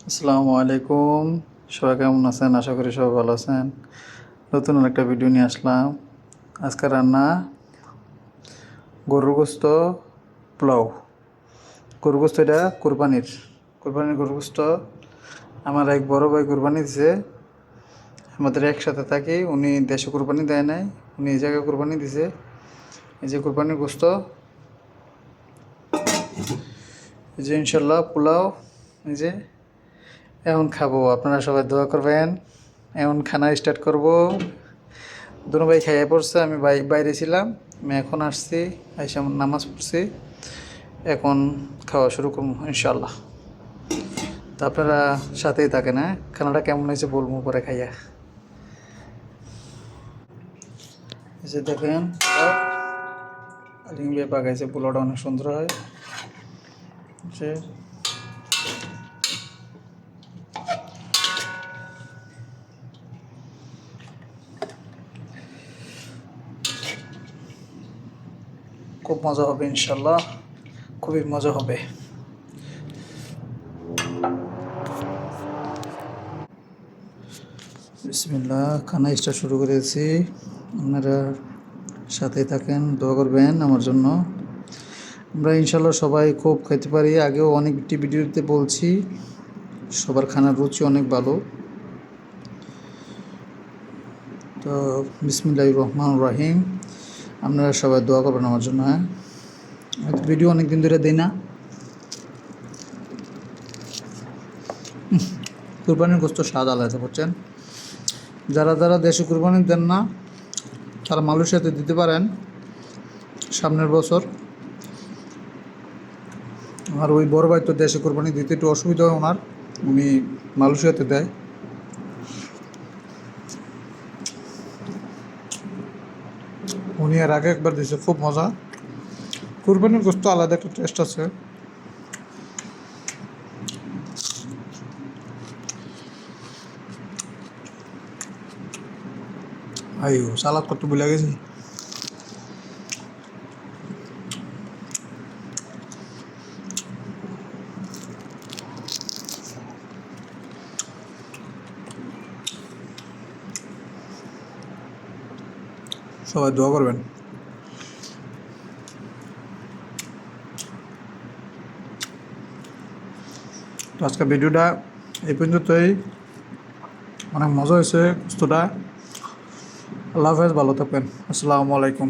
আসসালামু আলাইকুম। সবাই কেমন আছেন? আশা করি সবাই ভালো আছেন। নতুন একটা ভিডিও নিয়ে আসলাম। আজকে রান্না গরুর গোস্ত পোলাও। গরুর গোস্ত এটা কোরবানির গরুর গোস্ত। আমার এক বড় ভাই কোরবানি দিছে। আমাদের একসাথে থাকি। উনি দেশে কোরবানি দেয় নাই, উনি এই জায়গায় কোরবানি দিছে। এই যে কোরবানির গোস্ত, এই যে ইনশাল্লাহ পোলাও। এই যে এখন খাবো, আপনারা সবাই দোয়া করবেন। এখন খানা স্টার্ট করব। দুনো ভাই খাইয়ে পড়ছে, আমি বাইরে ছিলাম। আমি এখন আসছি, আইসা নামাজ পড়ছি। এখন খাওয়া শুরু করবো ইনশাল্লাহ। তা আপনারা সাথেই থাকেন। হ্যাঁ, খানাটা কেমন হয়েছে বলবো পরে খাইয়া। এসে দেখেন লিঙ্গে পাকাইছে, পোলাওটা অনেক সুন্দর হয়। যে খুব মজা হবে ইনশাল্লাহ, খুবই মজা হবে। বিসমিল্লাহ, খানা স্টার্ট শুরু করেছি। আপনারা সাথেই থাকেন, দোয়া করবেন আমার জন্য। আমরা ইনশাল্লাহ সবাই খুব খাইতে পারি। আগেও অনেকটি ভিডিওতে বলছি, সবার খানার রুচি অনেক ভালো। তো বিসমিল্লাহির রহমানির রহিম। আপনারা সবাই দোয়া করবেন আমার জন্য। হ্যাঁ, ভিডিও অনেক দিন ধরে দিই না। কুরবানির গোস্ত স্বাদ আলাদা, বুঝছেন? যারা যারা দেশে কুরবানি দেন না, তারা মালয়েশিয়াতে দিতে পারেন সামনের বছর। আর ওই বড় ভাই তো দেশে কোরবানি দিতে একটু অসুবিধা হয় ওনার, উনি মালয়েশিয়াতে দেয়। উনি আর আগে একবার দিয়েছে, খুব মজা। কুরবানির গোস্ত আলাদা একটা টেস্ট আছে। আইও সালাদ করতে ভুলে গেছি। সবাই দোয়া করবেন। তো আজকে ভিডিওটা এই পর্যন্তই। অনেক মজা হয়েছে গোস্তটা। আল্লাহ হাফেজ, ভালো থাকবেন। আসসালামু আলাইকুম।